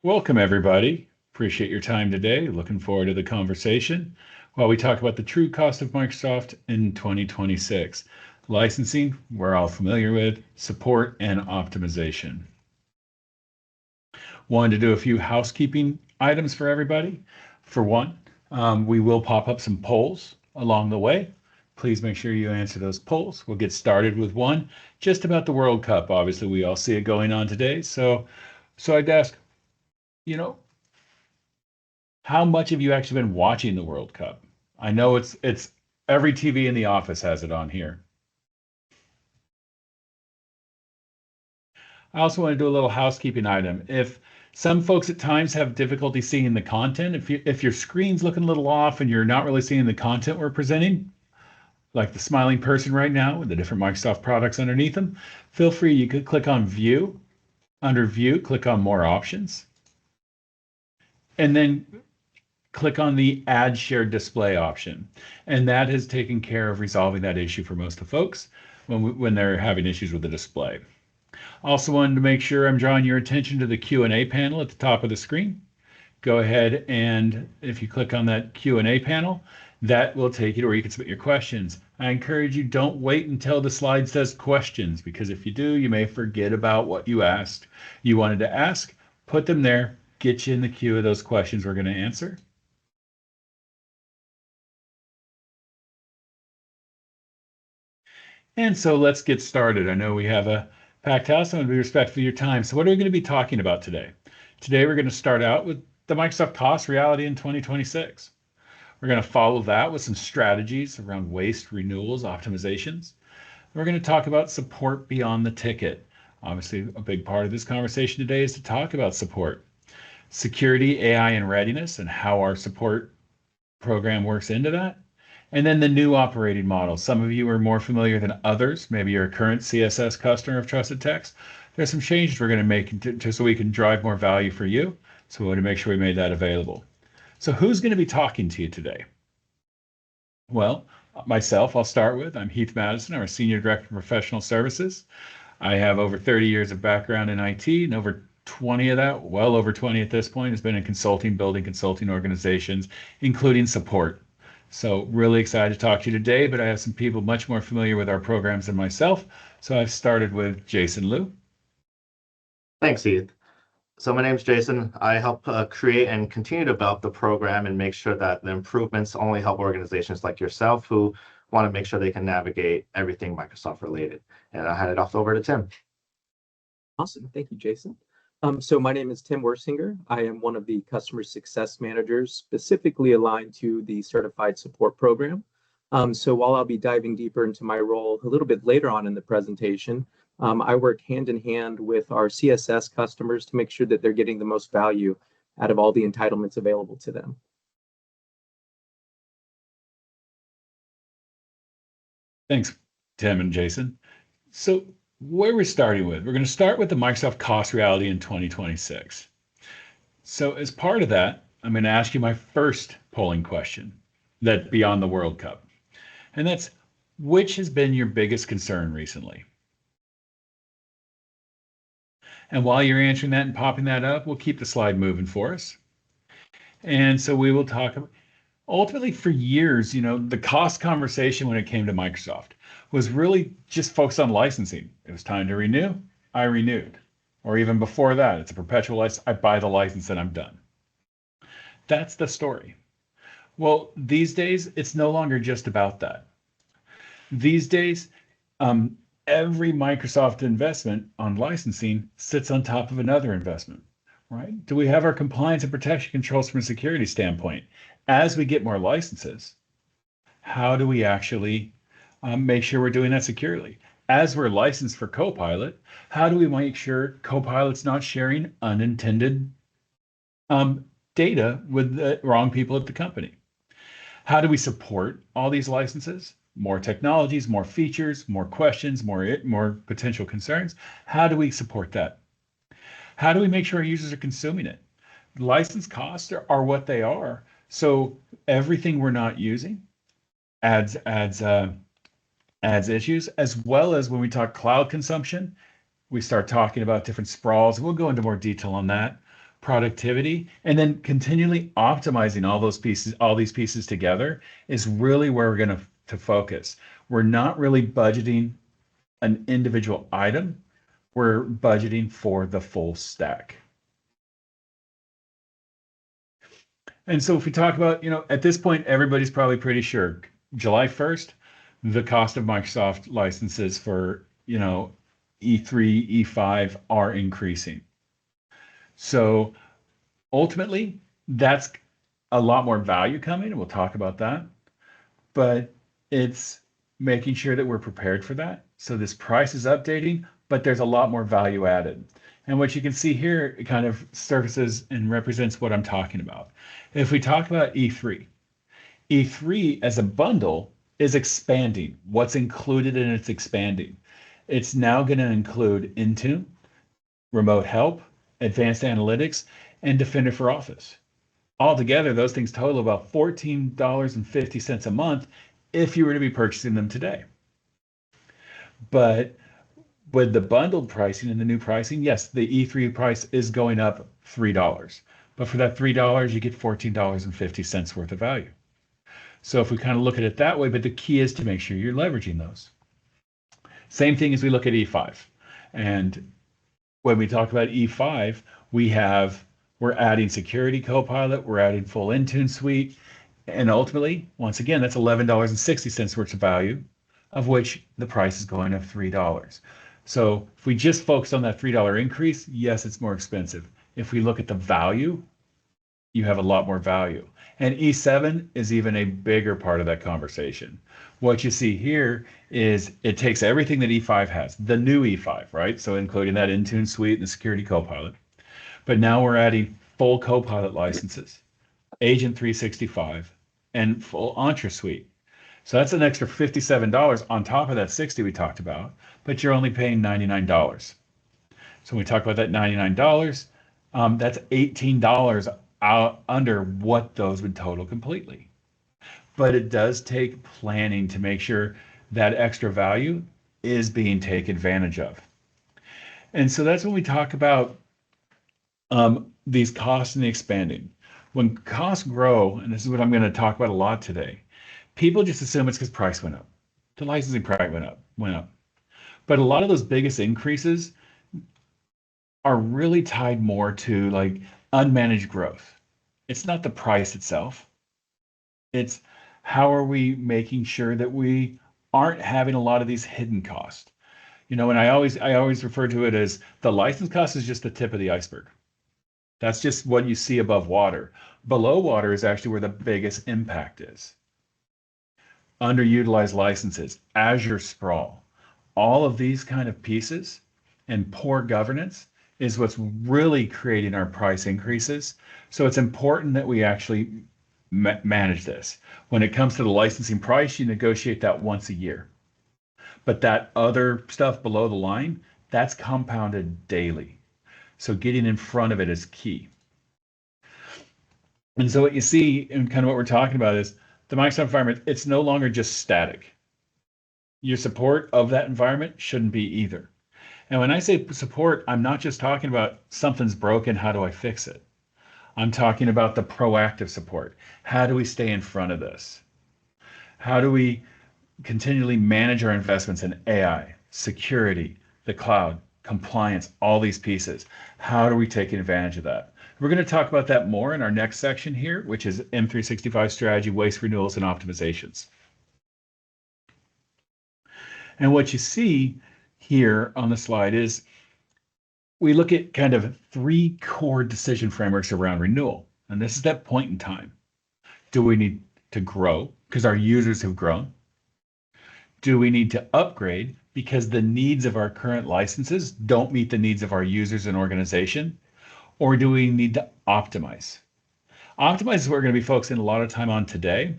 Welcome, everybody. Appreciate your time today. Looking forward to the conversation while we talk about the true cost of Microsoft in 2026. Licensing, we're all familiar with, support, and optimization. Wanted to do a few housekeeping items for everybody. For one, we will pop up some polls along the way. Please make sure you answer those polls. We'll get started with one just about the World Cup. Obviously, we all see it going on today. So I'd ask, you know, how much have you actually been watching the World Cup? I know it's every TV in the office has it on here. I also want to do a little housekeeping item. If some folks at times have difficulty seeing the content, if your screen's looking a little off and you're not really seeing the content we're presenting, like the smiling person right now with the different Microsoft products underneath them, feel free. You could click on View. Under View, click on More Options, and then click on the Add Shared Display option. And that has taken care of resolving that issue for most of folks when they're having issues with the display. Also wanted to make sure I'm drawing your attention to the Q&A panel at the top of the screen. Go ahead and if you click on that Q&A panel, that will take you to where you can submit your questions. I encourage you, don't wait until the slide says questions, because if you do, you may forget about what you wanted to ask. Put them there, get you in the queue of those questions we're going to answer. And so let's get started. I know we have a packed house. I want to be respectful of your time. So what are we going to be talking about today? Today, we're going to start out with the Microsoft cost reality in 2026. We're going to follow that with some strategies around waste, renewals, optimizations. We're going to talk about support beyond the ticket. Obviously, a big part of this conversation today is to talk about support, security, AI, and readiness, and how our support program works into that. And then the new operating model. Some of you are more familiar than others. Maybe you're a current CSS customer of Trusted Text. There's some changes we're going to make so we can drive more value for you. So we want to make sure we made that available. So who's going to be talking to you today? Well, myself, I'll start with. I'm Heath Madison. I'm a Senior Director of Professional Services. I have over 30 years of background in IT, and over 20 of that, well over 20 at this point, has been in consulting, building consulting organizations, including support. So really excited to talk to you today, but I have some people much more familiar with our programs than myself. So I've started with Jason Liu. Thanks, Heath. So my name is Jason. I help create and continue to develop the program and make sure that the improvements only help organizations like yourself who want to make sure they can navigate everything Microsoft related. And I'll hand it off over to Tim. Awesome. Thank you, Jason. So my name is Tim Wersinger. I am one of the customer success managers specifically aligned to the certified support program. So while I'll be diving deeper into my role a little bit later on in the presentation, I work hand in hand with our CSS customers to make sure that they're getting the most value out of all the entitlements available to them. Thanks, Tim and Jason. So where we're starting with, we're going to start with the Microsoft cost reality in 2026. So as part of that, I'm going to ask you my first polling question that beyond the World Cup. And that's, which has been your biggest concern recently? And while you're answering that and popping that up, we'll keep the slide moving for us. And so we will talk about, ultimately for years, the cost conversation when it came to Microsoft was really just focused on licensing. It was time to renew, I renewed. Or even before that, it's a perpetual license, I buy the license and I'm done. That's the story. Well, these days, it's no longer just about that. These days, every Microsoft investment on licensing sits on top of another investment, right? Do we have our compliance and protection controls from a security standpoint? As we get more licenses, how do we actually make sure we're doing that securely? As we're licensed for Copilot, how do we make sure Copilot's not sharing unintended data with the wrong people at the company? How do we support all these licenses? More technologies, more features, more questions, more potential concerns. How do we support that? How do we make sure our users are consuming it? License costs are what they are. So everything we're not using adds issues, as well as when we talk cloud consumption, we start talking about different sprawls. We'll go into more detail on that. productivity, and then continually optimizing all these pieces together is really where we're going to focus. We're not really budgeting an individual item. We're budgeting for the full stack. And so if we talk about, at this point, everybody's probably pretty sure July 1st, the cost of Microsoft licenses for, E3, E5 are increasing. So ultimately, that's a lot more value coming, and we'll talk about that. But it's making sure that we're prepared for that. So this price is updating, but there's a lot more value added. And what you can see here, it kind of surfaces and represents what I'm talking about. If we talk about E3, E3 as a bundle is expanding. What's included in it's expanding. It's now going to include Intune, Remote Help, Advanced Analytics, and Defender for Office. Altogether, those things total about $14.50 a month if you were to be purchasing them today. But with the bundled pricing and the new pricing, yes, the E3 price is going up $3. But for that $3, you get $14.50 worth of value. So if we kind of look at it that way, but the key is to make sure you're leveraging those. Same thing as we look at E5. And when we talk about E5, we're adding Security Copilot, we're adding full Intune suite, and ultimately, once again, that's $11.60 worth of value, of which the price is going up $3. So if we just focus on that $3 increase, yes, it's more expensive. If we look at the value, you have a lot more value. And E7 is even a bigger part of that conversation. What you see here is it takes everything that E5 has, the new E5, right? So including that Intune suite and the Security Copilot. But now we're adding full Copilot licenses, Agent 365, and full Entra suite. So that's an extra $57 on top of that $60 we talked about, but you're only paying $99. So when we talk about that $99, that's $18 out under what those would total completely. But it does take planning to make sure that extra value is being taken advantage of. And so that's when we talk about these costs and the expanding. When costs grow, and this is what I'm going to talk about a lot today, people just assume it's because price went up. The licensing price went up. But a lot of those biggest increases are really tied more to like unmanaged growth. It's not the price itself. It's how are we making sure that we aren't having a lot of these hidden costs. And I always refer to it as the license cost is just the tip of the iceberg. That's just what you see above water. Below water is actually where the biggest impact is. Underutilized licenses, Azure sprawl, all of these kind of pieces and poor governance is what's really creating our price increases. So it's important that we actually manage this. When it comes to the licensing price, you negotiate that once a year. But that other stuff below the line, that's compounded daily. So getting in front of it is key. And so what you see and kind of what we're talking about is the Microsoft environment, it's no longer just static. Your support of that environment shouldn't be either. And when I say support, I'm not just talking about something's broken, how do I fix it? I'm talking about the proactive support. How do we stay in front of this? How do we continually manage our investments in AI, security, the cloud, compliance, all these pieces? How are we taking advantage of that? We're going to talk about that more in our next section here, which is M365 strategy, waste renewals, and optimizations. And what you see here on the slide is we look at kind of 3 core decision frameworks around renewal. And this is that point in time. Do we need to grow because our users have grown? Do we need to upgrade because the needs of our current licenses don't meet the needs of our users and organization? Or do we need to optimize? Optimize is what we're going to be focusing a lot of time on today,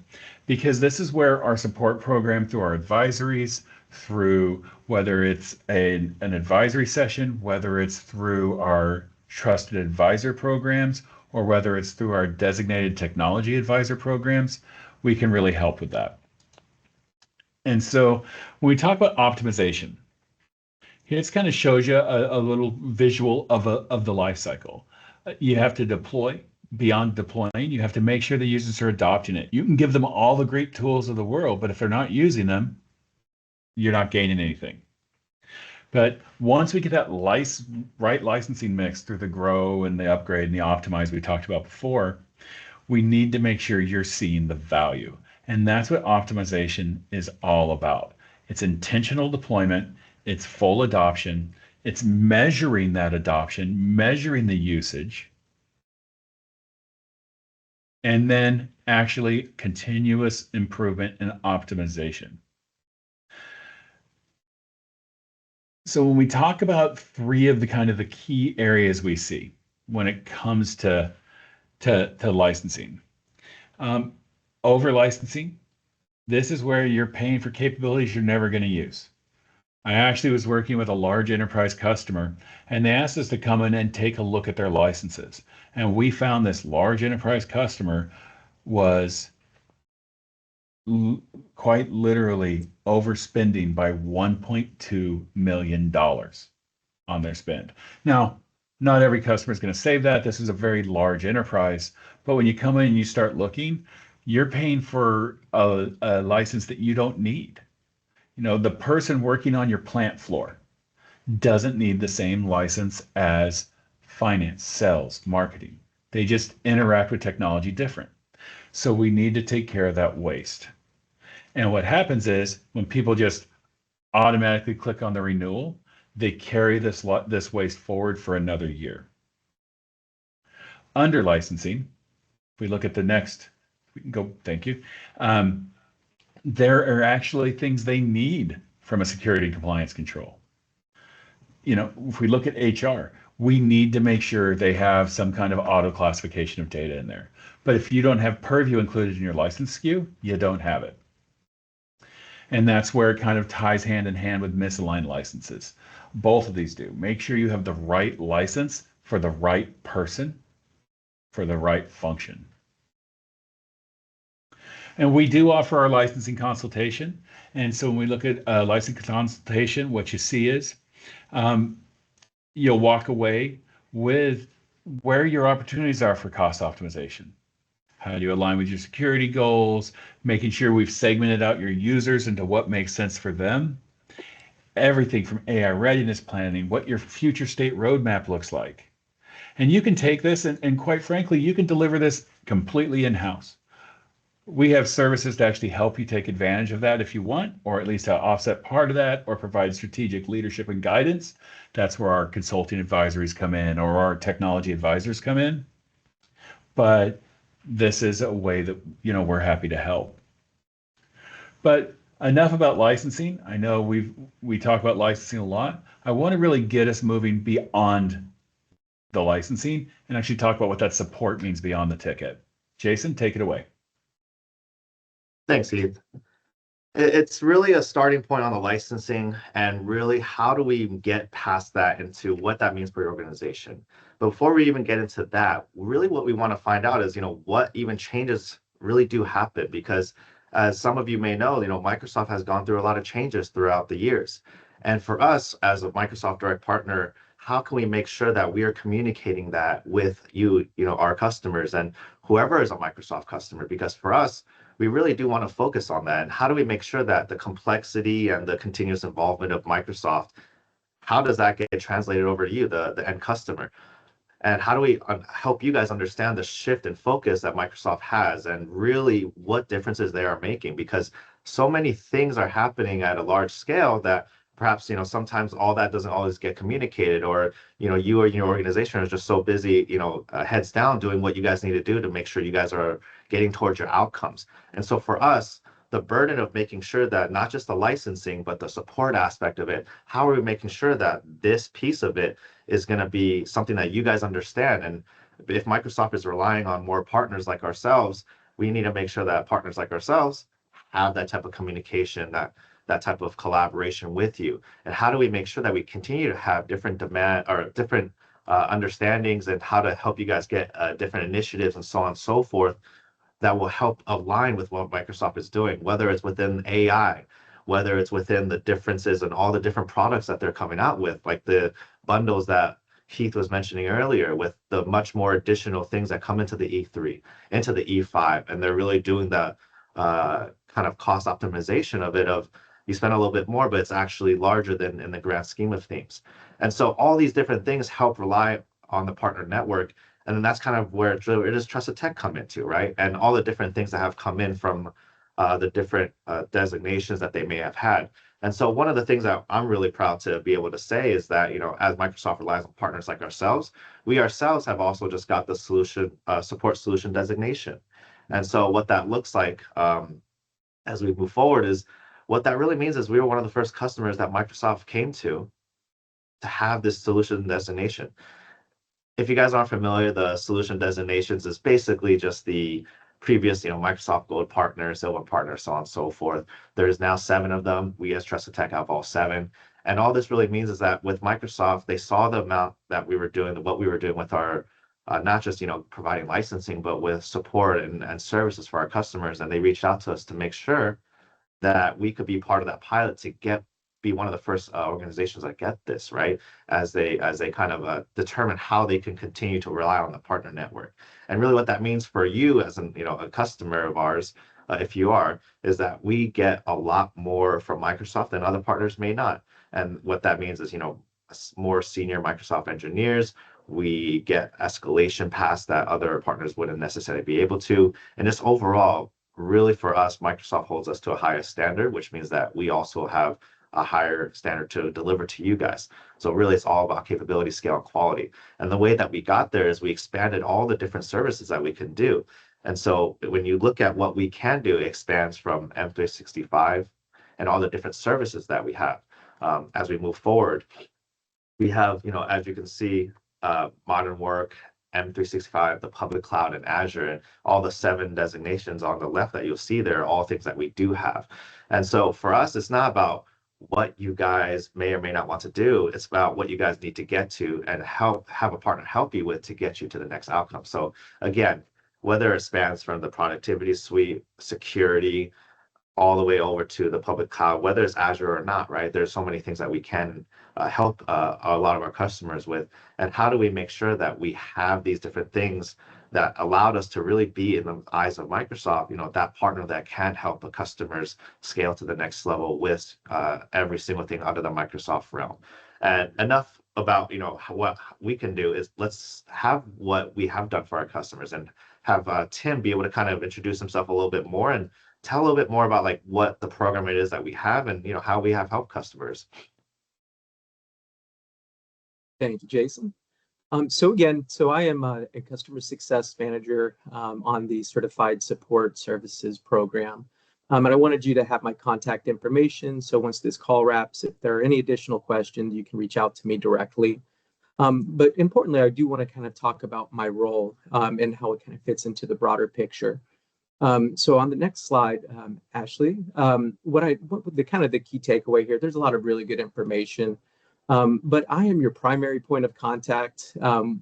because this is where our support program through our advisories, through whether it's an advisory session, whether it's through our trusted advisor programs, or whether it's through our designated technology advisor programs, we can really help with that. And so when we talk about optimization, here it kind of shows you a little visual of the life cycle. You have to deploy. Beyond deploying, you have to make sure the users are adopting it. You can give them all the great tools of the world, but if they're not using them, you're not gaining anything. But once we get that right licensing mix through the grow and the upgrade and the optimize we talked about before, we need to make sure you're seeing the value. And that's what optimization is all about. It's intentional deployment, it's full adoption, it's measuring that adoption, measuring the usage, and then actually continuous improvement and optimization. So when we talk about three of the kind of the key areas we see when it comes to licensing, over licensing, this is where you're paying for capabilities you're never going to use. I actually was working with a large enterprise customer, and they asked us to come in and take a look at their licenses. And we found this large enterprise customer was quite literally overspending by $1.2 million on their spend. Now, not every customer is going to save that. This is a very large enterprise, but when you come in and you start looking, you're paying for a license that you don't need. You know, the person working on your plant floor doesn't need the same license as finance, sales, marketing. They just interact with technology different. So we need to take care of that waste. And what happens is when people just automatically click on the renewal, they carry this waste forward for another year. Under licensing, if we look at the next, we can go, thank you. There are actually things they need from a security and compliance control. You know, if we look at HR, we need to make sure they have some kind of auto classification of data in there. But if you don't have Purview included in your license SKU, you don't have it. And that's where it kind of ties hand in hand with misaligned licenses. Both of these do. Make sure you have the right license for the right person, for the right function. And we do offer our licensing consultation. And so when we look at licensing consultation, what you see is you'll walk away with where your opportunities are for cost optimization. How do you align with your security goals, making sure we've segmented out your users into what makes sense for them. Everything from AI readiness planning, what your future state roadmap looks like. And you can take this and quite frankly, you can deliver this completely in-house. We have services to actually help you take advantage of that if you want, or at least to offset part of that, or provide strategic leadership and guidance. That's where our consulting advisories come in, or our technology advisors come in. But this is a way that, you know, we're happy to help. But enough about licensing. I know we talk about licensing a lot. I want to really get us moving beyond the licensing and actually talk about what that support means beyond the ticket. Jason, take it away. Thanks, Heath. It's really a starting point on the licensing and really how do we get past that into what that means for your organization. But before we even get into that, really what we want to find out is, you know, what even changes really do happen, because as some of you may know, you know, Microsoft has gone through a lot of changes throughout the years. And for us as a Microsoft Direct partner, how can we make sure that we are communicating that with you, you know, our customers and whoever is a Microsoft customer? Because for us, we really do want to focus on that. And how do we make sure that the complexity and the continuous involvement of Microsoft, how does that get translated over to you, the end customer? And how do we help you guys understand the shift in focus that Microsoft has and really what differences they are making? Because so many things are happening at a large scale that perhaps, you know, sometimes all that doesn't always get communicated, or, you know, you or your organization is just so busy, you know, heads down doing what you guys need to do to make sure you guys are getting towards your outcomes. And so for us, the burden of making sure that not just the licensing, but the support aspect of it, how are we making sure that this piece of it is going to be something that you guys understand? And if Microsoft is relying on more partners like ourselves, we need to make sure that partners like ourselves have that type of communication, that type of collaboration with you. And how do we make sure that we continue to have different demand or different understandings and how to help you guys get different initiatives and so on and so forth that will help align with what Microsoft is doing, whether it's within AI, whether it's within the differences and all the different products that they're coming out with, like the bundles that Keith was mentioning earlier, with the much more additional things that come into the E3, into the E5, and they're really doing the kind of cost optimization of it, of you spend a little bit more, but it's actually larger than in the grand scheme of things. And so all these different things help rely on the partner network. And then that's kind of where it is trusted tech come into, right? And all the different things that have come in from the different designations that they may have had. And so one of the things that I'm really proud to be able to say is that, as Microsoft relies on partners like ourselves, we ourselves have also just got the solution support solution designation. And so what that looks like as we move forward is, what that really means is we were one of the first customers that Microsoft came to have this solution designation. If you guys aren't familiar, the solution designations is basically just the previous, Microsoft Gold partner, Silver partner, so on and so forth. There's now 7 of them. We as Trusted Tech have all 7. And all this really means is that with Microsoft, they saw the amount that we were doing, what we were doing with our, not just, providing licensing, but with support and services for our customers. And they reached out to us to make sure that we could be part of that pilot to be one of the first organizations that get this, right? As they kind of determine how they can continue to rely on the partner network. And really what that means for you as a customer of ours, if you are, is that we get a lot more from Microsoft than other partners may not. And what that means is, more senior Microsoft engineers, we get escalation past that other partners wouldn't necessarily be able to. And just overall, really for us, Microsoft holds us to a higher standard, which means that we also have a higher standard to deliver to you guys. So really it's all about capability, scale, and quality. And the way that we got there is we expanded all the different services that we can do. And so when you look at what we can do, it expands from M365 and all the different services that we have. As we move forward, we have, as you can see, modern work, M365, the public cloud, and Azure, and all the 7 designations on the left that you'll see there are all things that we do have. And so for us, it's not about what you guys may or may not want to do. It's about what you guys need to get to and have a partner help you with to get you to the next outcome. So again, whether it spans from the productivity suite, security, all the way over to the public cloud, whether it's Azure or not, right? There's so many things that we can help a lot of our customers with. And how do we make sure that we have these different things that allowed us to really be, in the eyes of Microsoft, that partner that can help the customers scale to the next level with every single thing under the Microsoft realm. And enough about, what we can do is let's have what we have done for our customers, and have Tim be able to kind of introduce himself a little bit more and tell a little bit more about like what the program it is that we have, and how we have helped customers. Thank you, Jason. So I am a customer success manager on the Certified Support Services program. And I wanted you to have my contact information. So once this call wraps, if there are any additional questions, you can reach out to me directly. But importantly, I do want to kind of talk about my role and how it kind of fits into the broader picture. So on the next slide, Ashley, what the key takeaway here, there's a lot of really good information, but I am your primary point of contact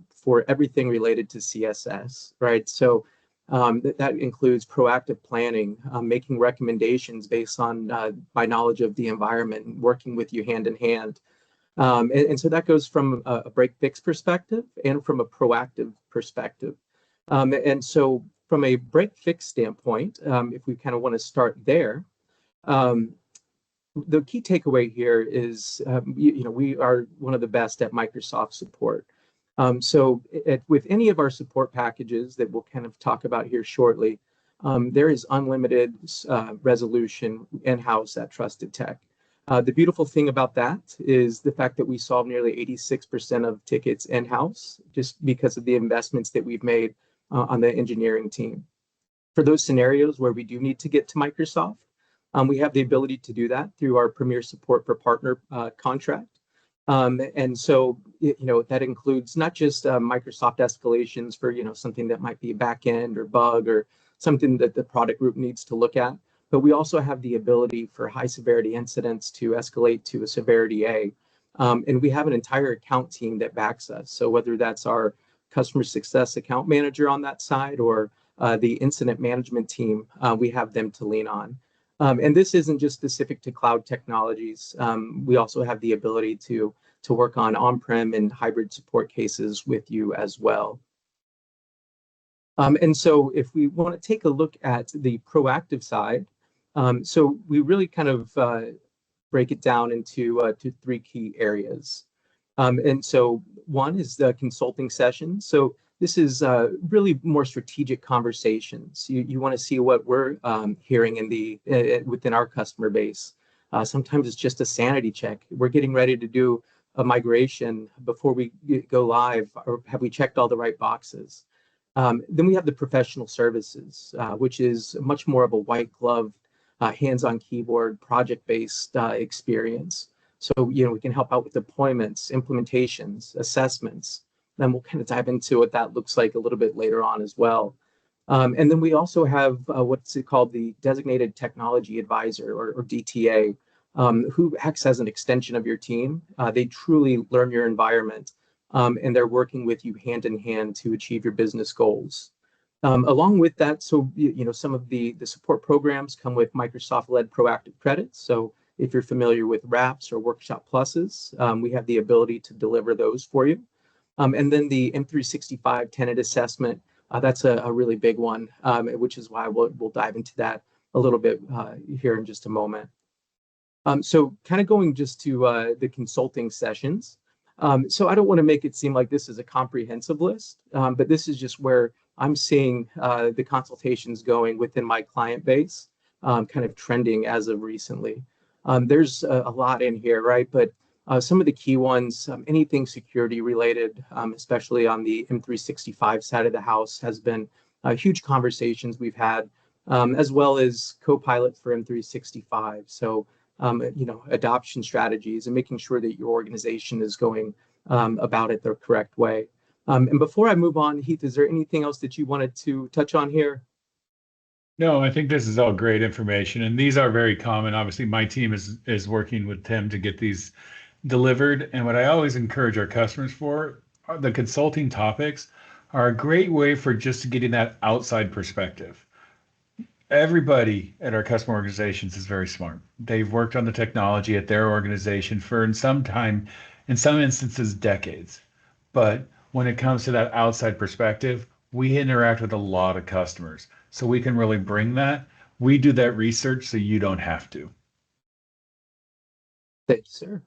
for everything related to CSS, right? So that includes proactive planning, making recommendations based on my knowledge of the environment, and working with you hand in hand. And so that goes from a break fix perspective and from a proactive perspective. And so from a break fix standpoint, if we kind of want to start there, the key takeaway here is, we are one of the best at Microsoft support. So with any of our support packages that we'll kind of talk about here shortly, there is unlimited resolution in-house at Trusted Tech. The beautiful thing about that is the fact that we solve nearly 86% of tickets in-house, just because of the investments that we've made on the engineering team. For those scenarios where we do need to get to Microsoft, we have the ability to do that through our Premier Support for Partner contract. And so, that includes not just Microsoft escalations for, something that might be a back end or bug or something that the product group needs to look at, but we also have the ability for high severity incidents to escalate to a severity A. And we have an entire account team that backs us. So whether that's our customer success account manager on that side or the incident management team, we have them to lean on. And this isn't just specific to cloud technologies. We also have the ability to to work on on-prem and hybrid support cases with you as well. And so if we want to take a look at the proactive side, so we really kind of break it down into to three key areas. And so one is the consulting session. So this is really more strategic conversations. You want to see what we're hearing in the within our customer base. Sometimes it's just a sanity check. We're getting ready to do a migration before we go live, or have we checked all the right boxes? Then we have the professional services, which is much more of a white glove, hands-on keyboard, project-based experience. So, we can help out with deployments, implementations, assessments. Then we'll kind of dive into what that looks like a little bit later on as well. And then we also have what's called the Designated Technology Advisor, or DTA, who acts as an extension of your team. They truly learn your environment, and they're working with you hand in hand to achieve your business goals. Along with that, so some of the support programs come with Microsoft-led proactive credits. So if you're familiar with WRAPs or Workshop Pluses, we have the ability to deliver those for you. And then the M365 tenant assessment, that's a really big one, which is why we'll dive into that a little bit here in just a moment. So kind of going just to the consulting sessions. So I don't want to make it seem like this is a comprehensive list, but this is just where I'm seeing the consultations going within my client base, kind of trending as of recently. There's a lot in here, right? But some of the key ones, anything security related, especially on the M365 side of the house, has been huge conversations we've had, as well as Copilot for M365. So, adoption strategies and making sure that your organization is going about it the correct way. And before I move on, Heath, is there anything else that you wanted to touch on here? No, I think this is all great information, and these are very common. Obviously, my team is working with Tim to get these delivered. And what I always encourage our customers for, the consulting topics are a great way for just getting that outside perspective. Everybody at our customer organizations is very smart. They've worked on the technology at their organization for in some instances, decades. But when it comes to that outside perspective, we interact with a lot of customers. So we can really bring that. We do that research so you don't have to. Thank you, sir.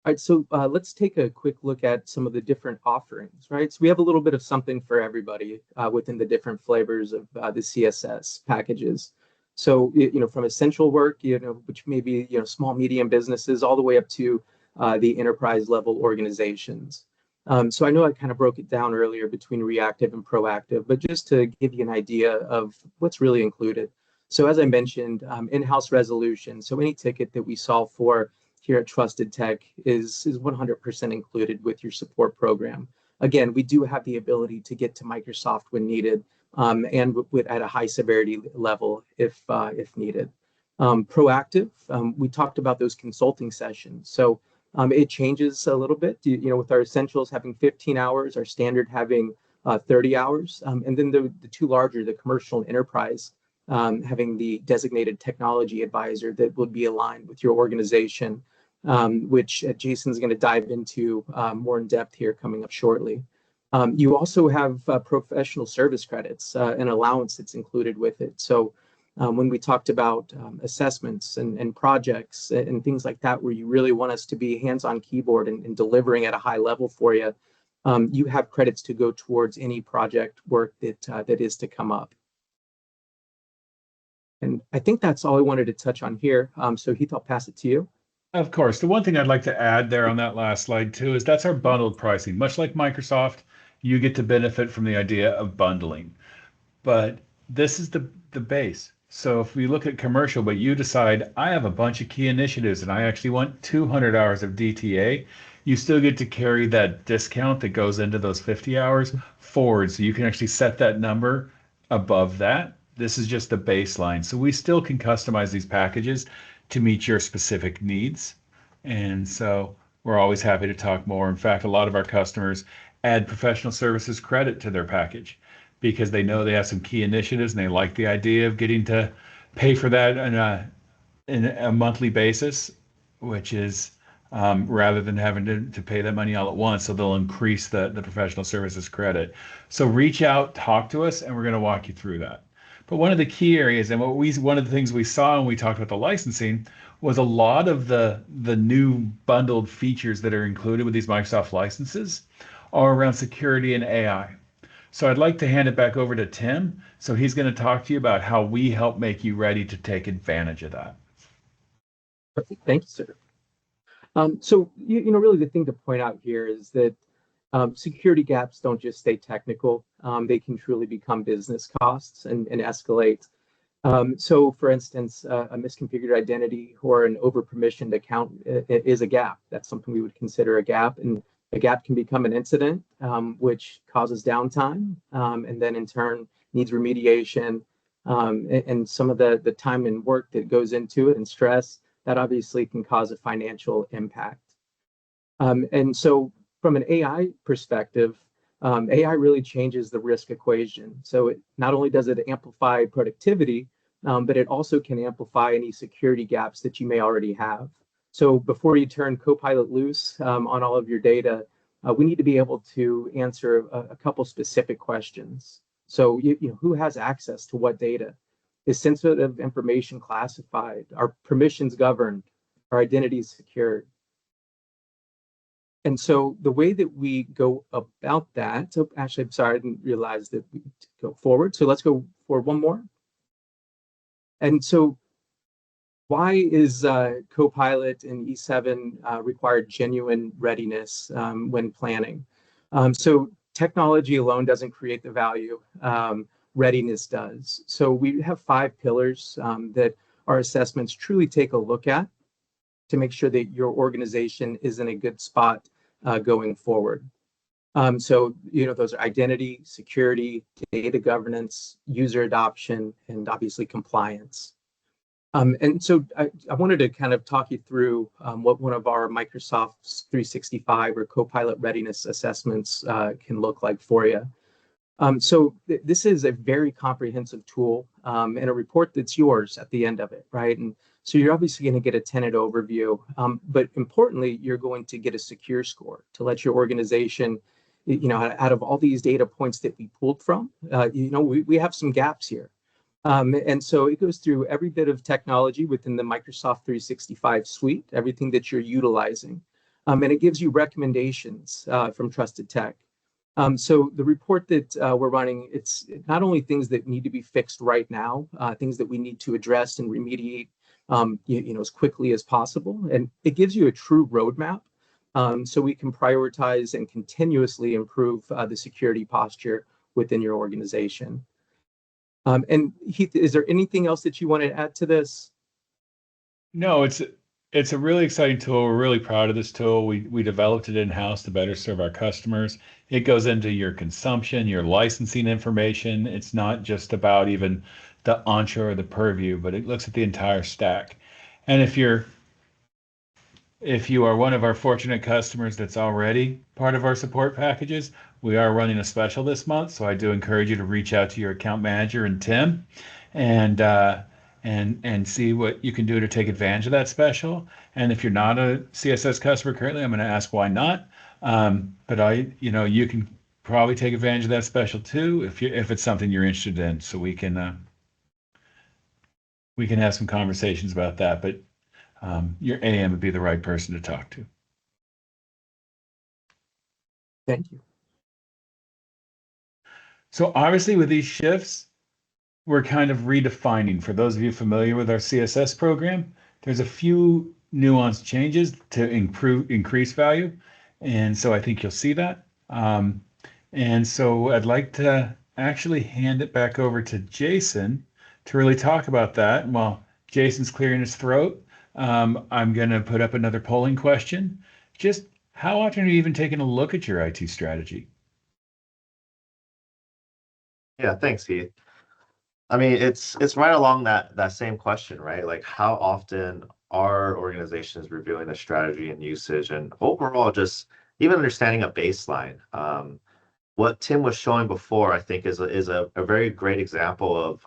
All right, so let's take a quick look at some of the different offerings, right? So we have a little bit of something for everybody within the different flavors of the CSS packages. So, from essential work, which may be, small, medium businesses, all the way up to the enterprise level organizations. So I know I kind of broke it down earlier between reactive and proactive, but just to give you an idea of what's really included. So as I mentioned, in-house resolution. So any ticket that we solve for here at Trusted Tech is 100% included with your support program. Again, we do have the ability to get to Microsoft when needed, and at a high severity level if needed. Proactive, we talked about those consulting sessions. So it changes a little bit, with our essentials having 15 hours, our standard having 30 hours, and then the two larger, the commercial and enterprise, having the designated technology advisor that would be aligned with your organization, which Jason's going to dive into more in depth here coming up shortly. You also have professional service credits, an allowance that's included with it. So when we talked about assessments and projects and things like that, where you really want us to be hands-on keyboard and delivering at a high level for you, you have credits to go towards any project work that is to come up. And I think that's all I wanted to touch on here. So Heath, I'll pass it to you. Of course. The one thing I'd like to add there on that last slide too is that's our bundled pricing. Much like Microsoft, you get to benefit from the idea of bundling. But this is the base. So if we look at commercial, but you decide, I have a bunch of key initiatives and I actually want 200 hours of DTA, you still get to carry that discount that goes into those 50 hours forward. So you can actually set that number above that. This is just the baseline. So we still can customize these packages to meet your specific needs. And so we're always happy to talk more. In fact, a lot of our customers add professional services credit to their package because they know they have some key initiatives and they like the idea of getting to pay for that in a monthly basis, which is rather than having to pay that money all at once. So they'll increase the professional services credit. So reach out, talk to us, and we're going to walk you through that. But one of the key areas, and one of the things we saw when we talked about the licensing was a lot of the new bundled features that are included with these Microsoft licenses are around security and AI. So I'd like to hand it back over to Tim. So he's going to talk to you about how we help make you ready to take advantage of that. Perfect. Thank you, sir. So, really the thing to point out here is that security gaps don't just stay technical. They can truly become business costs and escalate. So, for instance, a misconfigured identity or an over-permissioned account is a gap. That's something we would consider a gap. And a gap can become an incident, which causes downtime, and then in turn needs remediation. And some of the time and work that goes into it and stress, that obviously can cause a financial impact. And so from an AI perspective, AI really changes the risk equation. So not only does it amplify productivity, but it also can amplify any security gaps that you may already have. So before you turn Copilot loose on all of your data, we need to be able to answer a couple specific questions. So who has access to what data? Is sensitive information classified? Are permissions governed? Are identities secured? And so the way that we go about that, so actually, I'm sorry, I didn't realize that we go forward. So let's go for one more. And so why is Copilot and E7 required genuine readiness when planning? So technology alone doesn't create the value. Readiness does. So we have 5 pillars that our assessments truly take a look at to make sure that your organization is in a good spot going forward. So, those are identity, security, data governance, user adoption, and obviously compliance. And so I wanted to kind of talk you through what one of our Microsoft 365 or Copilot readiness assessments can look like for you. So this is a very comprehensive tool and a report that's yours at the end of it, right? And so you're obviously going to get a tenant overview, but importantly, you're going to get a secure score to let your organization, out of all these data points that we pulled from, we have some gaps here. And so it goes through every bit of technology within the Microsoft 365 suite, everything that you're utilizing. And it gives you recommendations from Trusted Tech. So the report that we're running, it's not only things that need to be fixed right now, things that we need to address and remediate, as quickly as possible. And it gives you a true roadmap so we can prioritize and continuously improve the security posture within your organization. And Heath, is there anything else that you want to add to this? No, it's a really exciting tool. We're really proud of this tool. We developed it in-house to better serve our customers. It goes into your consumption, your licensing information. It's not just about even the Entra or the Purview, but it looks at the entire stack. And if you are one of our fortunate customers that's already part of our support packages, we are running a special this month. So I do encourage you to reach out to your account manager and Tim, and see what you can do to take advantage of that special. And if you're not a CSS customer currently, I'm going to ask why not. But you can probably take advantage of that special too if it's something you're interested in. So we can have some conversations about that. But your AM would be the right person to talk to. Thank you. So obviously with these shifts, we're kind of redefining. For those of you familiar with our CSS program, there's a few nuanced changes to increase value. And so I think you'll see that. And so I'd like to actually hand it back over to Jason to really talk about that. And while Jason's clearing his throat, I'm going to put up another polling question. Just how often are you even taking a look at your IT strategy? Yeah, thanks, Heath. I mean, it's right along that same question, right? Like, how often are organizations reviewing the strategy and usage, and overall, just even understanding a baseline. What Tim was showing before, I think, is a very great example of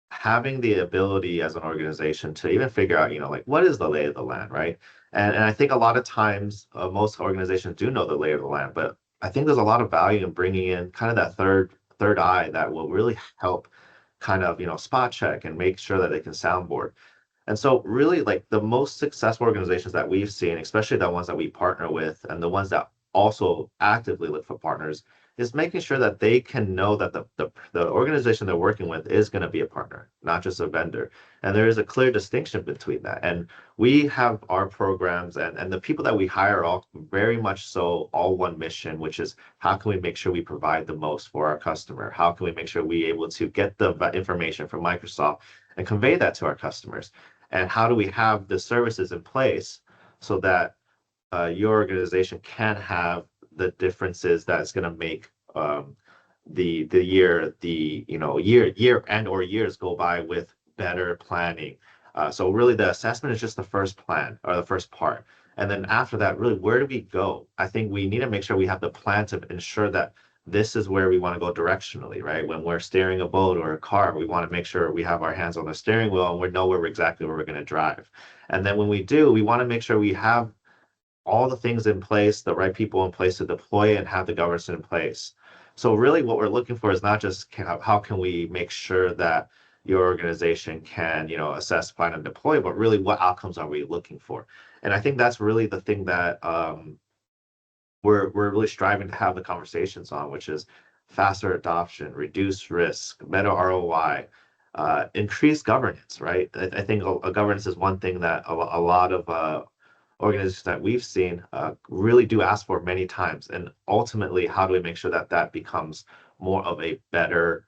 having the ability as an organization to even figure out, like, what is the lay of the land, right? And I think a lot of times most organizations do know the lay of the land, but I think there's a lot of value in bringing in kind of that third eye that will really help kind of spot check and make sure that they can soundboard. And so really like the most successful organizations that we've seen, especially the ones that we partner with and the ones that also actively look for partners, is making sure that they can know that the organization they're working with is going to be a partner, not just a vendor. And there is a clear distinction between that. And we have our programs and the people that we hire all very much so all one mission, which is how can we make sure we provide the most for our customer? How can we make sure we able to get the information from Microsoft and convey that to our customers? And how do we have the services in place so that your organization can have the differences that's going to make the year and or years go by with better planning. So really the assessment is just the first plan or the first part. And then after that, really, where do we go? I think we need to make sure we have the plan to ensure that this is where we want to go directionally, right? When we're steering a boat or a car, we want to make sure we have our hands on the steering wheel and we know exactly where we're going to drive. And then when we do, we want to make sure we have all the things in place, the right people in place to deploy and have the governance in place. So really what we're looking for is not just how can we make sure that your organization can, assess, plan, and deploy, but really what outcomes are we looking for? And I think that's really the thing that we're really striving to have the conversations on, which is faster adoption, reduce risk, better ROI, increase governance, right? I think a governance is one thing that a lot of organizations that we've seen really do ask for many times. And ultimately, how do we make sure that that becomes more of a better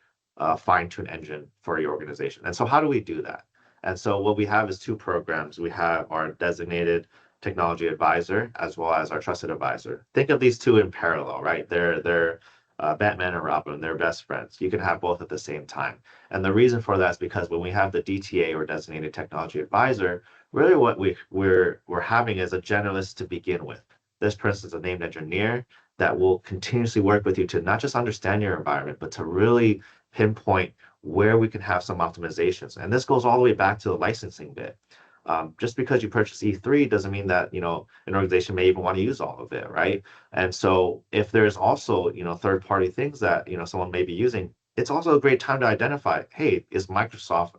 fine-tuned engine for your organization? And so how do we do that? And so what we have is two programs. We have our designated technology advisor as well as our trusted advisor. Think of these two in parallel, right? They're Batman and Robin, they're best friends. You can have both at the same time. And the reason for that is because when we have the DTA or designated technology advisor, really what we're having is a generalist to begin with. This person is a named engineer that will continuously work with you to not just understand your environment, but to really pinpoint where we can have some optimizations. And this goes all the way back to the licensing bit. Just because you purchase E3 doesn't mean that an organization may even want to use all of it, right? And so if there's also third-party things that someone may be using, it's also a great time to identify, hey, is Microsoft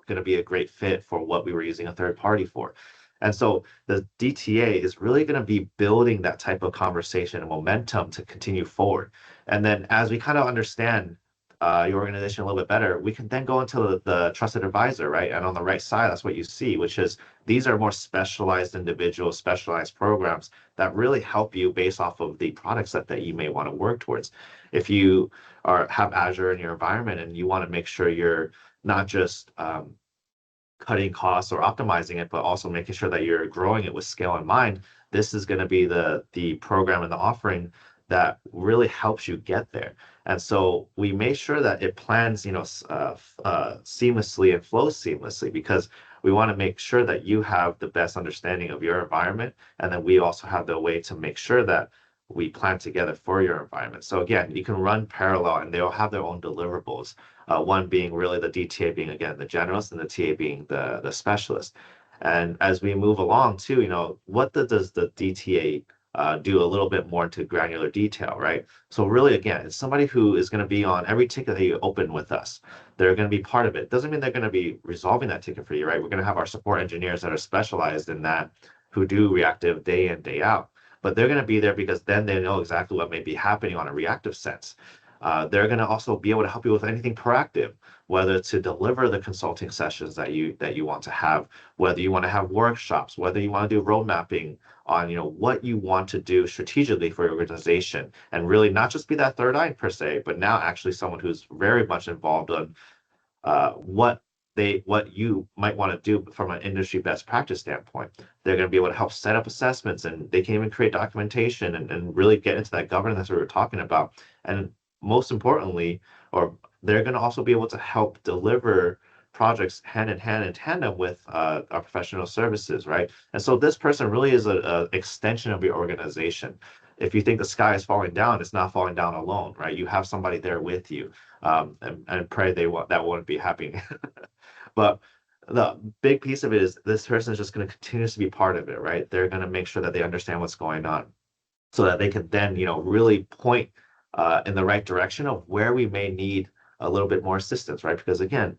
going to be a great fit for what we were using a third party for? And so the DTA is really going to be building that type of conversation and momentum to continue forward. And then as we kind of understand your organization a little bit better, we can then go into the trusted advisor, right? And on the right side, that's what you see, which is these are more specialized individuals, specialized programs that really help you based off of the product set that you may want to work towards. If you have Azure in your environment and you want to make sure you're not just cutting costs or optimizing it, but also making sure that you're growing it with scale in mind, this is going to be the program and the offering that really helps you get there. And so we make sure that it plans, seamlessly and flows seamlessly because we want to make sure that you have the best understanding of your environment. And then we also have the way to make sure that we plan together for your environment. So again, you can run parallel and they'll have their own deliverables. One being really the DTA being, again, the generalist and the TA being the specialist. And as we move along too, what does the DTA do a little bit more into granular detail, right? So really, again, it's somebody who is going to be on every ticket that you open with us. They're going to be part of it. Doesn't mean they're going to be resolving that ticket for you, right? We're going to have our support engineers that are specialized in that, who do reactive day in, day out. But they're going to be there because then they know exactly what may be happening on a reactive sense. They're going to also be able to help you with anything proactive, whether to deliver the consulting sessions that you want to have, whether you want to have workshops, whether you want to do road mapping on what you want to do strategically for your organization, and really not just be that third eye per se, but now actually someone who's very much involved on what you might want to do from an industry best practice standpoint. They're going to be able to help set up assessments, and they can even create documentation and really get into that governance that we were talking about. And most importantly, or they're going to also be able to help deliver projects hand in hand in tandem with our professional services, right? And so this person really is a extension of your organization. If you think the sky is falling down, it's not falling down alone, right? You have somebody there with you, and pray that won't be happening. But the big piece of it is this person is just going to continuously be part of it, right? They're going to make sure that they understand what's going on so that they can then, really point in the right direction of where we may need a little bit more assistance, right? Because again,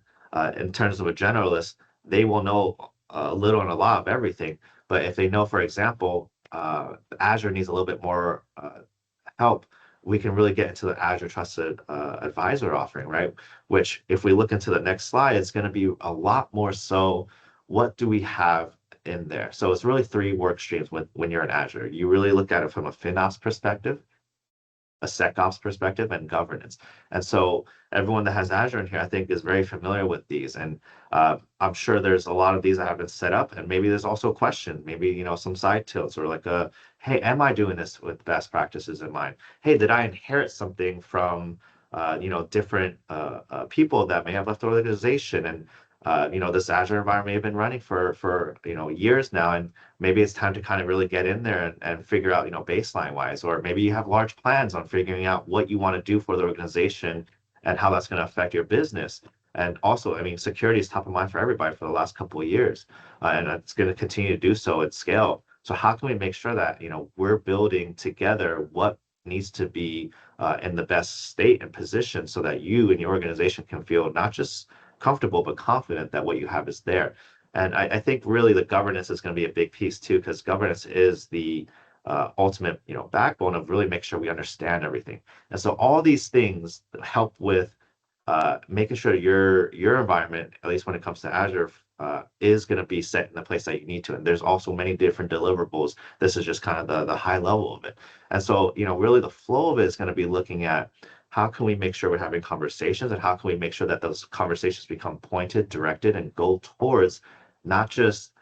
in terms of a generalist, they will know a little and a lot of everything. But if they know, for example, Azure needs a little bit more help, we can really get into the Azure Trusted Advisor offering, right? Which, if we look into the next slide, it's going to be a lot more so. What do we have in there? So it's really three work streams when you're in Azure. You really look at it from a FinOps perspective, a SecOps perspective, and governance. And so everyone that has Azure in here, I think, is very familiar with these. And I'm sure there's a lot of these that have been set up, and maybe there's also a question, maybe some side tilts or like a, hey, am I doing this with best practices in mind? Hey, did I inherit something from different people that may have left the organization? And this Azure environment may have been running for years now, and maybe it's time to kind of really get in there and figure out, baseline wise, or maybe you have large plans on figuring out what you want to do for the organization and how that's going to affect your business. And also, I mean, security is top of mind for everybody for the last couple of years, and it's going to continue to do so at scale. So how can we make sure that, we're building together what needs to be in the best state and position so that you and your organization can feel not just comfortable, but confident that what you have is there. And I think really the governance is going to be a big piece too, because governance is the ultimate, backbone of really make sure we understand everything. And so all these things help with making sure your environment, at least when it comes to Azure, is going to be set in the place that you need to. And there's also many different deliverables. This is just kind of the high level of it. And so, really the flow of it is going to be looking at how can we make sure we're having conversations, and how can we make sure that those conversations become pointed, directed, and go towards not just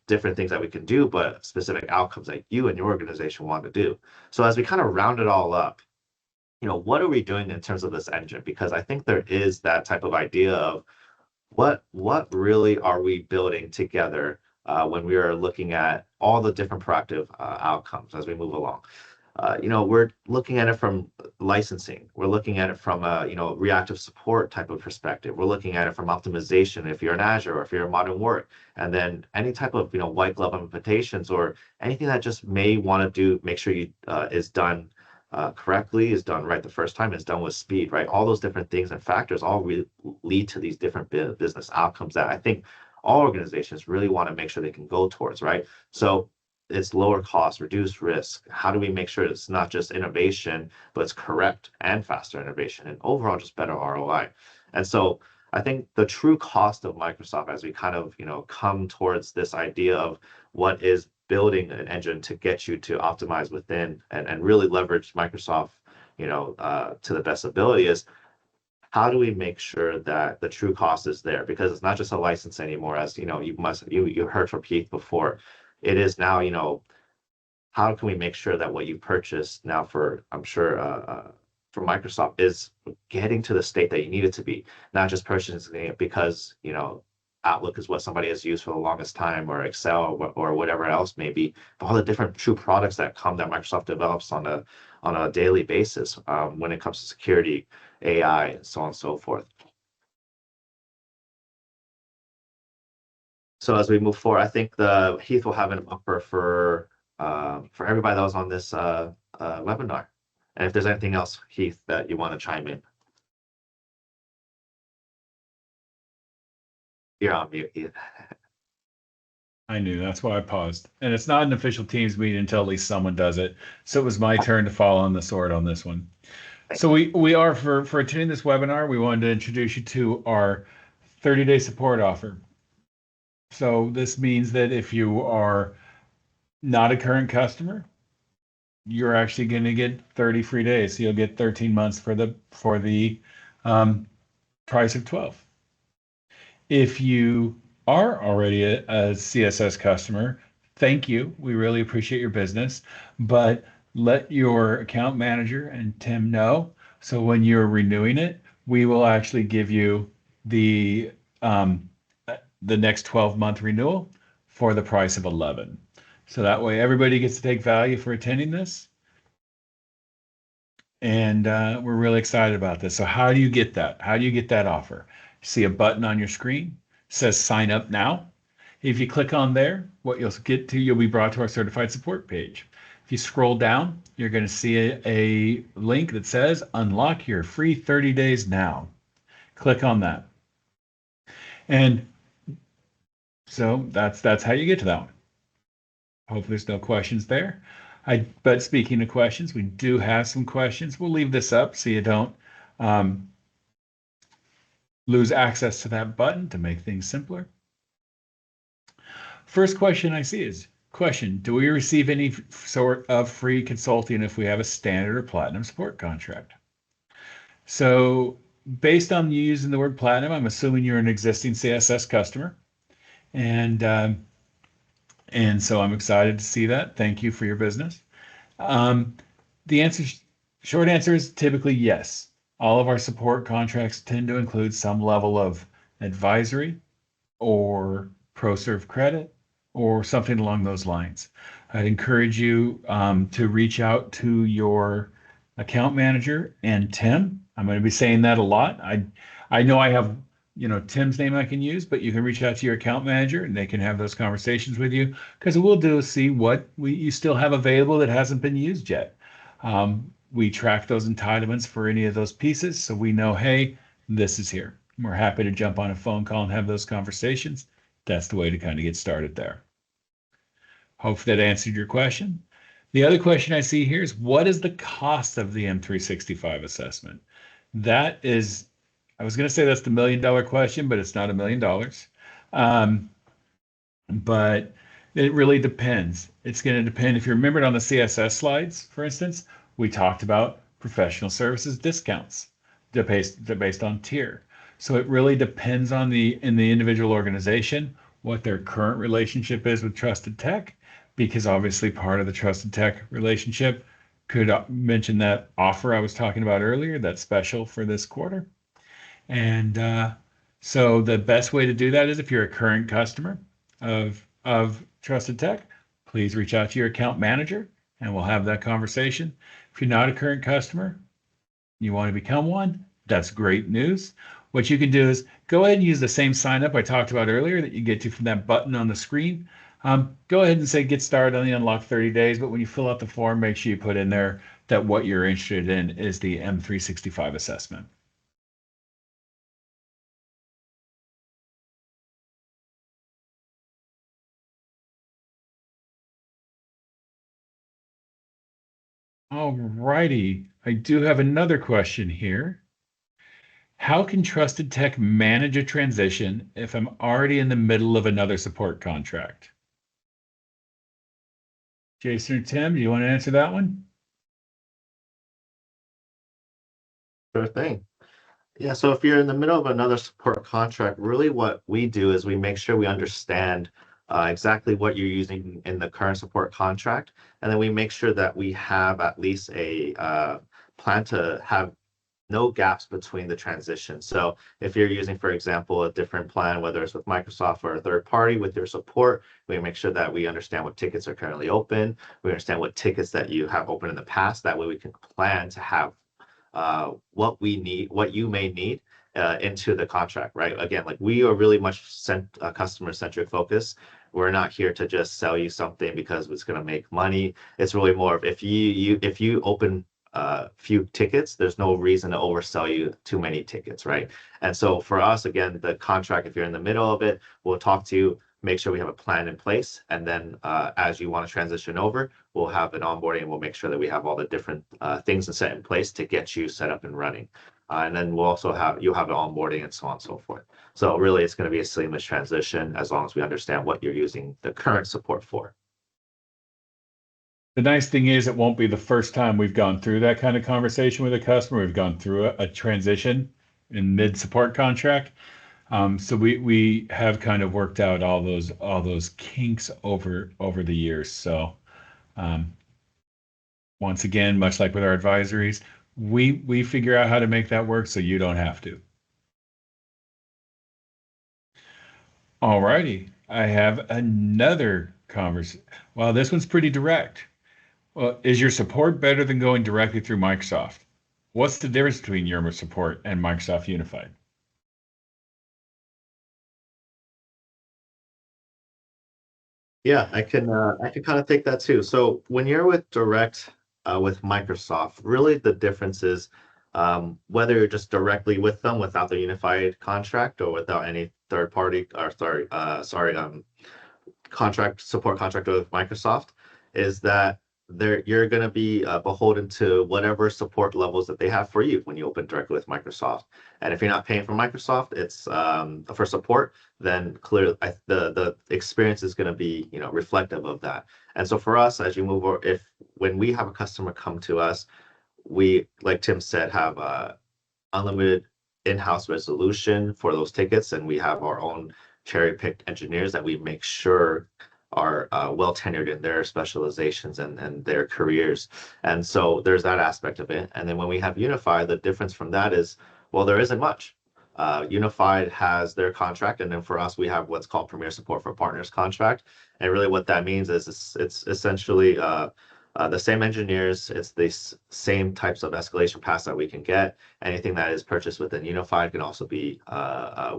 different things that we can do, but specific outcomes that you and your organization want to do. So as we kind of round it all up, what are we doing in terms of this engine? Because I think there is that type of idea of what really are we building together when we are looking at all the different proactive outcomes as we move along. We're looking at it from licensing. We're looking at it from a, reactive support type of perspective. We're looking at it from optimization if you're in Azure or if you're in modern work, and then any type of, white glove implementations or anything that just may want to make sure you is done correctly, is done right the first time, is done with speed, right? All those different things and factors all lead to these different business outcomes that I think all organizations really want to make sure they can go towards, right? So it's lower cost, reduced risk. How do we make sure it's not just innovation, but it's correct and faster innovation, and overall just better ROI? And so I think the true cost of Microsoft, as we kind of come towards this idea of what is building an engine to get you to optimize within and really leverage Microsoft to the best ability, is how do we make sure that the true cost is there? Because it's not just a license anymore, as you heard from Keith before. It is now, how can we make sure that what you purchased now for, I'm sure, for Microsoft is getting to the state that you need it to be, not just purchasing it because, Outlook is what somebody has used for the longest time, or Excel, or whatever else may be, but all the different true products that Microsoft develops on a daily basis when it comes to security, AI, and so on and so forth. So as we move forward, I think Heath will have an offer for everybody that was on this webinar. And if there's anything else, Heath, that you want to chime in, you're on mute, Heath. I knew, that's why I paused. And it's not an official Teams meeting until at least someone does it. So it was my turn to fall on the sword on this one. So we are, for attending this webinar, we wanted to introduce you to our 30-day support offer. So this means that if you are not a current customer, you're actually going to get 30 free days. So you'll get 13 months for the price of 12. If you are already a CSS customer, thank you. We really appreciate your business, but let your account manager and Tim know. So when you're renewing it, we will actually give you the next 12-month renewal for the price of 11. So that way everybody gets to take value for attending this. And we're really excited about this. So how do you get that? How do you get that offer? See a button on your screen. says sign up now. If you click on there, what you'll get to, you'll be brought to our certified support page. If you scroll down, you're going to see a link that says unlock your free 30 days now. Click on that. And so that's how you get to that one. Hopefully there's no questions there. But speaking of questions, we do have some questions. We'll leave this up so you don't lose access to that button to make things simpler. First question I see is, do we receive any sort of free consulting if we have a standard or platinum support contract? So based on you using the word platinum, I'm assuming you're an existing CSS customer. And so I'm excited to see that. Thank you for your business. The short answer is typically yes. All of our support contracts tend to include some level of advisory or pro-serve credit or something along those lines. I'd encourage you to reach out to your account manager and Tim. I'm going to be saying that a lot. I know I have Tim's name I can use, but you can reach out to your account manager and they can have those conversations with you, because what we'll do is see what you still have available that hasn't been used yet. We track those entitlements for any of those pieces, so we know, hey, this is here. We're happy to jump on a phone call and have those conversations. That's the way to kind of get started there. Hopefully that answered your question. The other question I see here is, what is the cost of the M365 assessment? That is, I was going to say that's the $1 million question, but it's not $1 million. But it really depends. It's going to depend. If you remembered on the CSS slides, for instance, we talked about professional services discounts based on tier. So it really depends on in the individual organization what their current relationship is with Trusted Tech, because obviously part of the Trusted Tech relationship could mention that offer I was talking about earlier, that's special for this quarter. And so the best way to do that is, if you're a current customer of Trusted Tech, please reach out to your account manager and we'll have that conversation. If you're not a current customer, you want to become one, that's great news. What you can do is go ahead and use the same sign up I talked about earlier that you get to from that button on the screen. Go ahead and say get started on the unlock 30 days, but when you fill out the form, make sure you put in there that what you're interested in is the M365 assessment. All righty, I do have another question here. How can Trusted Tech manage a transition if I'm already in the middle of another support contract? Jason or Tim, do you want to answer that one? Sure thing. Yeah, so if you're in the middle of another support contract, really what we do is we make sure we understand exactly what you're using in the current support contract, and then we make sure that we have at least a plan to have no gaps between the transition. So if you're using, for example, a different plan, whether it's with Microsoft or a third party with your support, we make sure that we understand what tickets are currently open. We understand what tickets that you have open in the past. That way we can plan to have what we need, what you may need into the contract, right? Again, like, we are really much customer-centric focus. We're not here to just sell you something because it's going to make money. It's really more of, if you open few tickets, there's no reason to oversell you too many tickets, right? And so for us, again, the contract, if you're in the middle of it, we'll talk to you, make sure we have a plan in place, and then as you want to transition over, we'll have an onboarding and we'll make sure that we have all the different things set in place to get you set up and running. And then we'll also you'll have an onboarding and so on and so forth. So really, it's going to be a seamless transition as long as we understand what you're using the current support for. The nice thing is, it won't be the first time we've gone through that kind of conversation with a customer. We've gone through a transition in mid-support contract. So we have kind of worked out all those kinks over the years. So once again, much like with our advisories, we figure out how to make that work so you don't have to. All righty, I have another conversation. Well, this one's pretty direct. Well, is your support better than going directly through Microsoft? What's the difference between your support and Microsoft Unified? Yeah, I can kind of take that too. So when you're with direct with Microsoft, really the difference is whether you're just directly with them without the unified contract or without any third party or support contract with Microsoft, is that you're going to be beholden to whatever support levels that they have for you when you open directly with Microsoft. And if you're not paying for Microsoft, it's for support, then clearly the experience is going to be reflective of that. And so for us, as you move over, if when we have a customer come to us, we, like Tim said, have unlimited in-house resolution for those tickets, and we have our own cherry-picked engineers that we make sure are well tenured in their specializations and their careers. And so there's that aspect of it. And then when we have Unified, the difference from that is, well, there isn't much. Unified has their contract, and then for us, we have what's called Premier Support for Partners contract. And really, what that means is it's essentially the same engineers, it's the same types of escalation paths that we can get. Anything that is purchased within Unified can also be,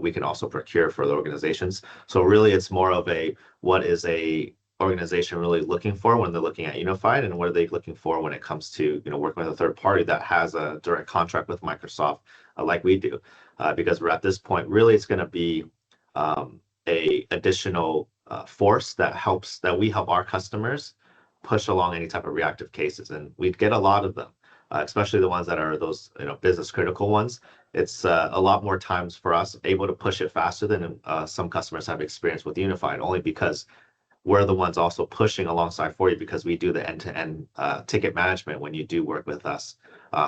we can also procure for the organizations. So really, it's more of a, what is a organization really looking for when they're looking at Unified, and what are they looking for when it comes to working with a third party that has a direct contract with Microsoft, like we do. Because we're at this point, really, it's going to be a additional force that we help our customers push along any type of reactive cases, and we'd get a lot of them, especially the ones that are those business critical ones. It's a lot more times for us able to push it faster than some customers have experienced with Unified, only because we're the ones also pushing alongside for you, because we do the end-to-end ticket management when you do work with us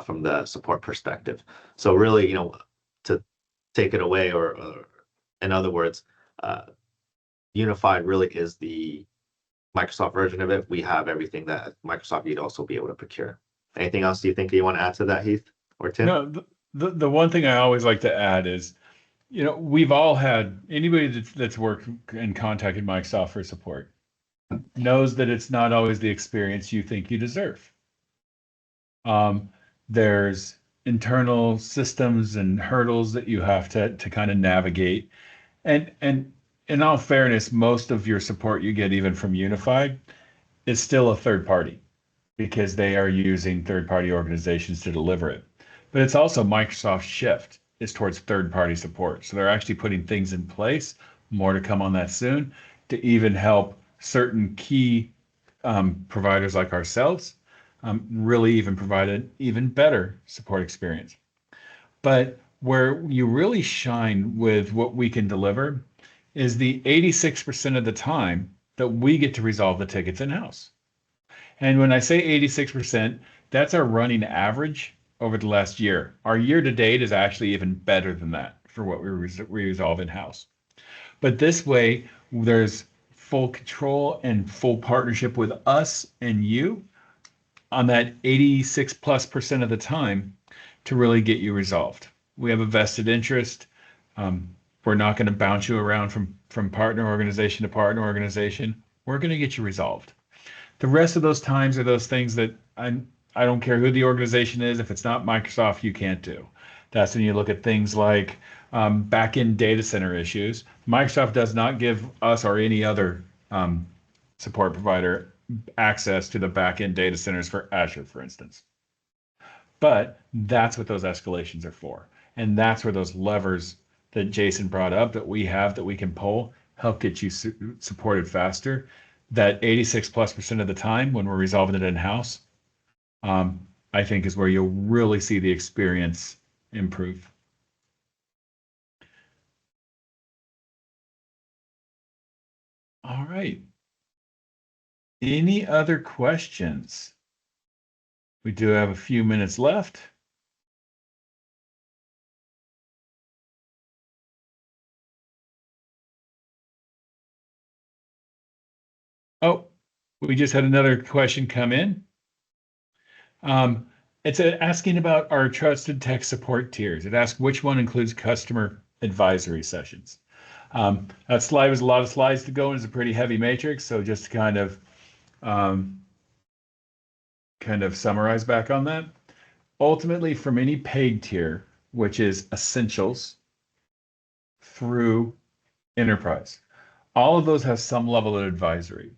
from the support perspective. So really, to take it away, or in other words, uh, Unified really is the Microsoft version of it. We have everything that Microsoft you'd also be able to procure. Anything else you think you want to add to that, Heath or Tim? No, the one thing I always like to add is, we've all had anybody that's worked and contacted Microsoft for support knows that it's not always the experience you think you deserve. There's internal systems and hurdles that you have to kind of navigate. And in all fairness, most of your support you get even from Unified is still a third party, because they are using third party organizations to deliver it. But it's also Microsoft's shift is towards third party support. So they're actually putting things in place, more to come on that soon, to even help certain key providers like ourselves really even provide an even better support experience. But where you really shine with what we can deliver is the 86% of the time that we get to resolve the tickets in-house. And when I say 86%, that's our running average over the last year. Our year to date is actually even better than that for what we resolve in-house. But this way, there's full control and full partnership with us and you on that 86+% of the time to really get you resolved. We have a vested interest. We're not going to bounce you around from partner organization to partner organization. We're going to get you resolved. The rest of those times are those things that I don't care who the organization is. If it's not Microsoft, you can't do. That's when you look at things like back-end data center issues. Microsoft does not give us or any other support provider access to the back-end data centers for Azure, for instance. But that's what those escalations are for. And that's where those levers that Jason brought up that we have that we can pull help get you supported faster. That 86+% of the time when we're resolving it in-house, I think is where you'll really see the experience improve. All right. Any other questions? We do have a few minutes left. Oh, we just had another question come in. It's asking about our trusted tech support tiers. It asks which one includes customer advisory sessions. That slide was a lot of slides to go, and it's a pretty heavy matrix. So just to kind of summarize back on that. Ultimately, from any paid tier, which is essentials through enterprise, All of those have some level of advisory.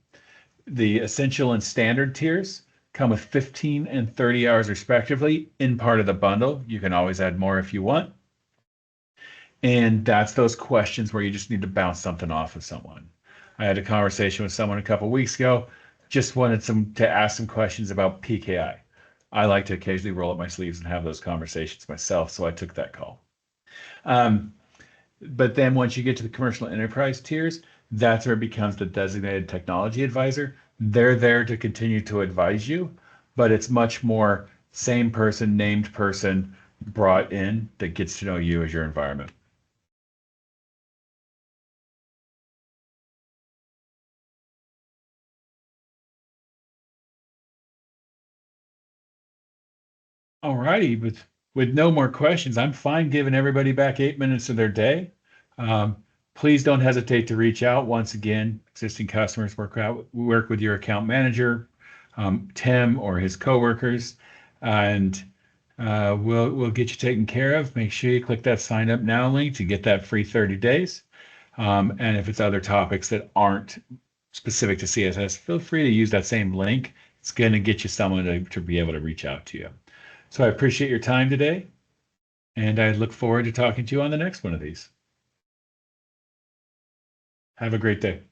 The essential and standard tiers come with 15 and 30 hours respectively in part of the bundle. You can always add more if you want. And that's those questions where you just need to bounce something off of someone. I had a conversation with someone a couple weeks ago, just wanted to ask some questions about PKI. I like to occasionally roll up my sleeves and have those conversations myself, so I took that call. But then once you get to the commercial enterprise tiers, that's where it becomes the designated technology advisor. They're there to continue to advise you, but it's much more same person, named person brought in that gets to know you as your environment. All righty, with no more questions, I'm fine giving everybody back 8 minutes of their day. Please don't hesitate to reach out. Once again, existing customers work with your account manager, Tim or his coworkers, and we'll get you taken care of. Make sure you click that sign up now link to get that free 30 days. And if it's other topics that aren't specific to CSS, feel free to use that same link. It's going to get you someone to be able to reach out to you. So I appreciate your time today, and I look forward to talking to you on the next one of these. Have a great day.